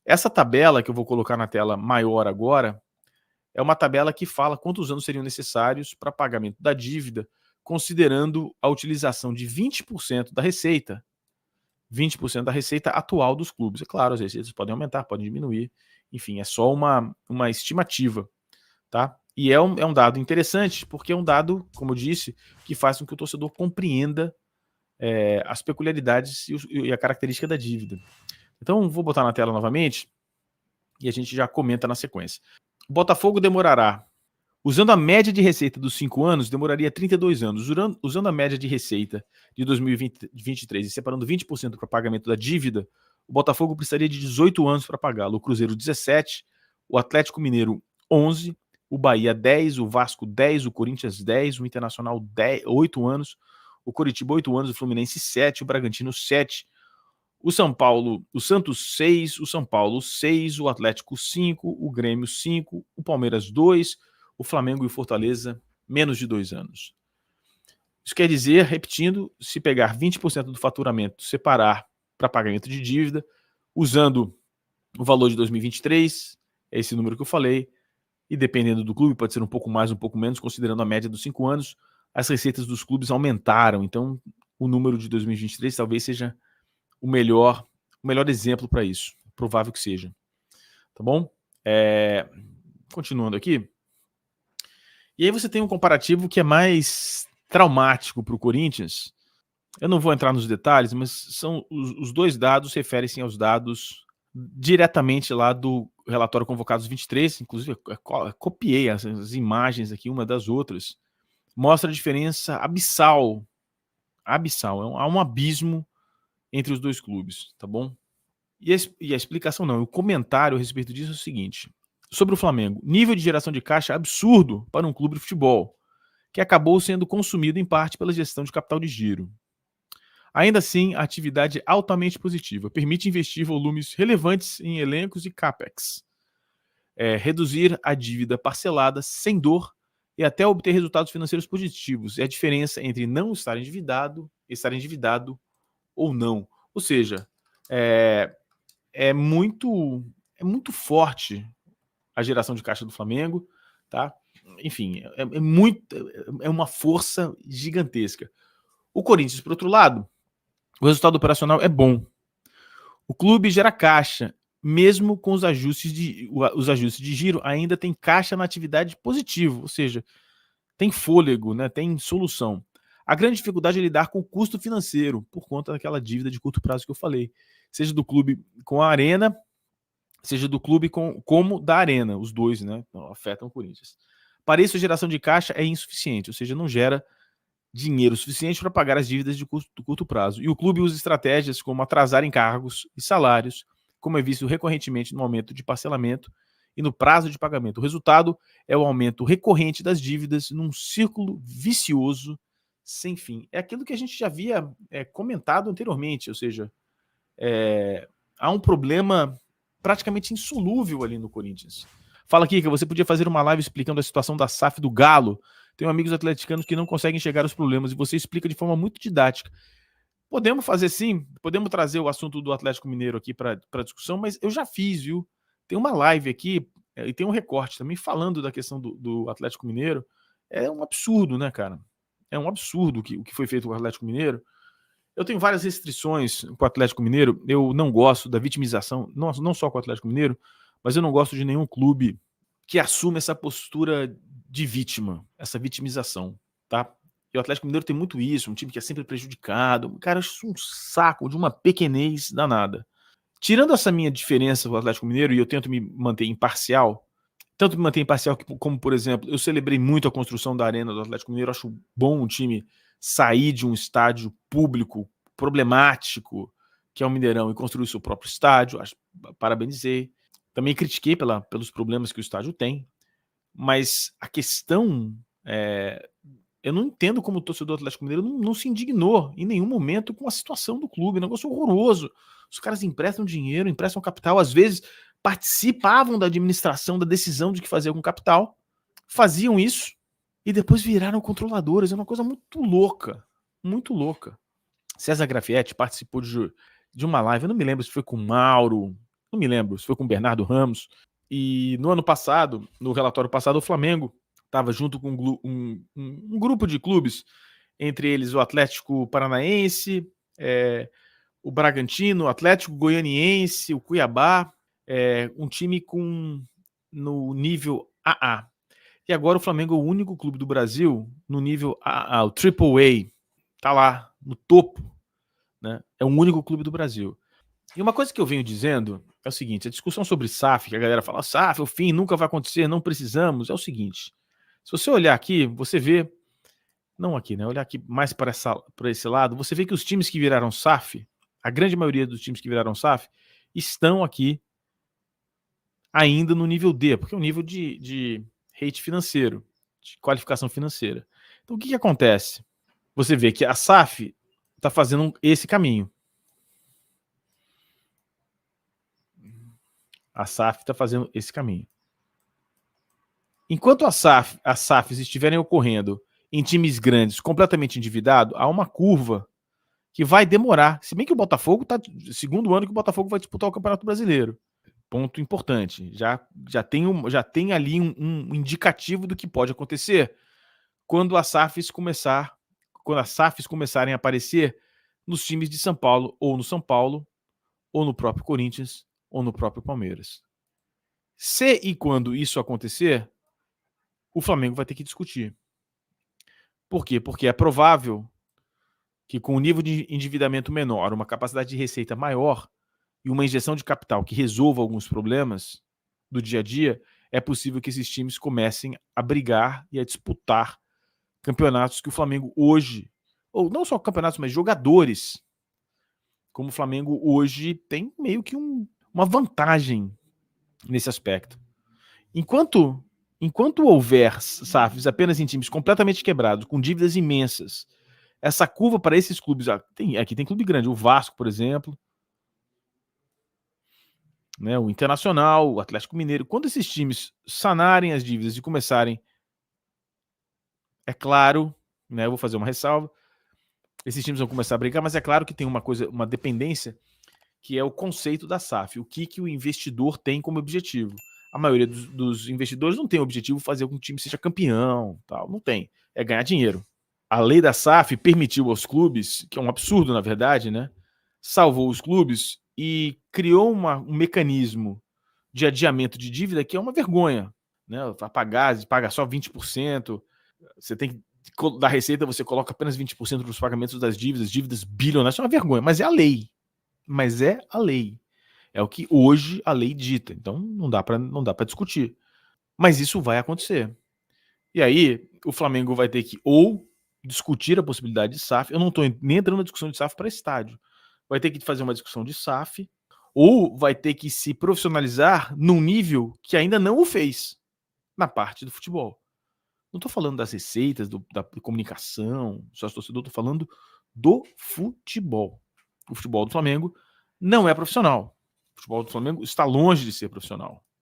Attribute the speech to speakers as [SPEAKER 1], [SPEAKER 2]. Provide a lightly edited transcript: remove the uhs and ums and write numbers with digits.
[SPEAKER 1] Essa tabela que eu vou colocar na tela maior agora é uma tabela que fala quantos anos seriam necessários para pagamento da dívida, considerando a utilização de 20% da receita, 20% da receita atual dos clubes. É claro, as receitas podem aumentar, podem diminuir, enfim, é só uma estimativa, tá? E é um dado interessante, porque é um dado, como eu disse, que faz com que o torcedor compreenda as peculiaridades e a característica da dívida. Então, vou botar na tela novamente e a gente já comenta na sequência. O Botafogo demorará, usando a média de receita dos 5 anos, demoraria 32 anos. Usando a média de receita de 2023 e separando 20% para pagamento da dívida, o Botafogo precisaria de 18 anos para pagá-lo. O Cruzeiro, 17, o Atlético Mineiro, 11, o Bahia, 10, o Vasco, 10, o Corinthians, 10, o Internacional, 10, 8 anos, o Coritiba, 8 anos, o Fluminense, 7, o Bragantino, 7, o Santos 6, o São Paulo 6, o Atlético 5, o Grêmio 5, o Palmeiras 2, o Flamengo e o Fortaleza menos de 2 anos. Isso quer dizer, repetindo, se pegar 20% do faturamento, separar para pagamento de dívida, usando o valor de 2023, é esse número que eu falei, e dependendo do clube, pode ser um pouco mais, um pouco menos, considerando a média dos 5 anos, as receitas dos clubes aumentaram, então o número de 2023 talvez seja o melhor exemplo para isso. Provável que seja. Tá bom? Continuando aqui. E aí você tem um comparativo que é mais traumático para o Corinthians. Eu não vou entrar nos detalhes, mas são os dois dados referem-se aos dados diretamente lá do relatório Convocados 23. Inclusive, eu copiei as imagens aqui, uma das outras. Mostra a diferença abissal. Abissal. Há um abismo entre os dois clubes, tá bom? E a explicação não, o comentário a respeito disso é o seguinte: sobre o Flamengo, nível de geração de caixa absurdo para um clube de futebol, que acabou sendo consumido em parte pela gestão de capital de giro. Ainda assim, a atividade é altamente positiva, permite investir volumes relevantes em elencos e capex, reduzir a dívida parcelada sem dor e até obter resultados financeiros positivos. É a diferença entre não estar endividado e estar endividado ou não. Ou seja, é muito forte a geração de caixa do Flamengo, tá? Enfim, é uma força gigantesca. O Corinthians, por outro lado, o resultado operacional é bom. O clube gera caixa, mesmo com os ajustes de giro, ainda tem caixa na atividade positivo, ou seja, tem fôlego, né? Tem solução. A grande dificuldade é lidar com o custo financeiro, por conta daquela dívida de curto prazo que eu falei. Seja do clube com a Arena, seja do clube como da Arena, os dois, né, afetam o Corinthians. Para isso, a geração de caixa é insuficiente, ou seja, não gera dinheiro suficiente para pagar as dívidas de curto prazo. E o clube usa estratégias como atrasar encargos e salários, como é visto recorrentemente no aumento de parcelamento e no prazo de pagamento. O resultado é o aumento recorrente das dívidas num círculo vicioso sem fim. É aquilo que a gente já havia comentado anteriormente, ou seja, há um problema praticamente insolúvel ali no Corinthians. Fala, Kika, você podia fazer uma live explicando a situação da SAF do Galo. Tenho amigos atleticanos que não conseguem enxergar os problemas e você explica de forma muito didática. Podemos fazer sim, podemos trazer o assunto do Atlético Mineiro aqui para discussão, mas eu já fiz, viu? Tem uma live aqui e tem um recorte também falando da questão do Atlético Mineiro. É um absurdo, né, cara? É um absurdo o que foi feito com o Atlético Mineiro. Eu tenho várias restrições com o Atlético Mineiro. Eu não gosto da vitimização, não só com o Atlético Mineiro, mas eu não gosto de nenhum clube que assuma essa postura de vítima, essa vitimização, tá? E o Atlético Mineiro tem muito isso, um time que é sempre prejudicado. Cara, eu acho um saco de uma pequenez danada. Tirando essa minha diferença com o Atlético Mineiro, e eu tento me manter imparcial, tanto me manter imparcial como, por exemplo, eu celebrei muito a construção da arena do Atlético Mineiro, acho bom o time sair de um estádio público problemático, que é o Mineirão, e construir seu próprio estádio, parabenizei. Também critiquei pelos problemas que o estádio tem, mas a questão eu não entendo como o torcedor do Atlético Mineiro não se indignou em nenhum momento com a situação do clube, um negócio horroroso. Os caras emprestam dinheiro, emprestam capital, às vezes participavam da administração, da decisão de que fazer com capital, faziam isso e depois viraram controladores. É uma coisa muito louca, muito louca. César Grafietti participou de uma live, eu não me lembro se foi com o Mauro, não me lembro se foi com o Bernardo Ramos. E no ano passado, no relatório passado, o Flamengo estava junto com um grupo de clubes, entre eles o Atlético Paranaense, o Bragantino, o Atlético Goianiense, o Cuiabá, um time no nível AA. E agora o Flamengo é o único clube do Brasil no nível AA, o AAA, tá lá no topo, né? É o único clube do Brasil. E uma coisa que eu venho dizendo é o seguinte: a discussão sobre SAF, que a galera fala, SAF, o fim nunca vai acontecer, não precisamos, é o seguinte: se você olhar aqui, você vê, não aqui, né? Olhar aqui mais para esse lado, você vê que os times que viraram SAF, a grande maioria dos times que viraram SAF, estão aqui ainda no nível D, porque é um nível de rate financeiro, de qualificação financeira. Então o que acontece? Você vê que a SAF está fazendo esse caminho. A SAF está fazendo esse caminho. Enquanto as SAFs estiverem ocorrendo em times grandes, completamente endividados, há uma curva que vai demorar. Se bem que o Botafogo está segundo ano que o Botafogo vai disputar o Campeonato Brasileiro. Ponto importante. Já tem ali um indicativo do que pode acontecer quando as SAFs começarem a aparecer nos times de São Paulo, ou no próprio Corinthians, ou no próprio Palmeiras. Se e quando isso acontecer, o Flamengo vai ter que discutir. Por quê? Porque é provável que com um nível de endividamento menor, uma capacidade de receita maior e uma injeção de capital que resolva alguns problemas do dia a dia, é possível que esses times comecem a brigar e a disputar campeonatos que o Flamengo hoje, ou não só campeonatos, mas jogadores, como o Flamengo hoje tem meio que uma vantagem nesse aspecto. Enquanto houver SAFs apenas em times completamente quebrados, com dívidas imensas, essa curva para esses clubes, aqui tem clube grande, o Vasco, por exemplo, né, o Internacional, o Atlético Mineiro, quando esses times sanarem as dívidas e começarem, é claro, né, eu vou fazer uma ressalva, esses times vão começar a brigar, mas é claro que tem uma dependência, que é o conceito da SAF, o que o investidor tem como objetivo. A maioria dos investidores não tem o objetivo de fazer com que o time seja campeão, tal, não tem, é ganhar dinheiro. A lei da SAF permitiu aos clubes, que é um absurdo na verdade, né, salvou os clubes e criou um mecanismo de adiamento de dívida que é uma vergonha, né? Paga só 20%, você tem que, da receita você coloca apenas 20% dos pagamentos das dívidas bilionárias, isso é uma vergonha, mas é a lei. É o que hoje a lei dita, então não dá para discutir. Mas isso vai acontecer. E aí o Flamengo vai ter que ou discutir a possibilidade de SAF, eu não estou nem entrando na discussão de SAF para estádio, vai ter que fazer uma discussão de SAF, ou vai ter que se profissionalizar num nível que ainda não o fez na parte do futebol. Não estou falando das receitas, da comunicação, sócio torcedor, estou falando do futebol. O futebol do Flamengo não é profissional. O futebol do Flamengo está longe de ser profissional.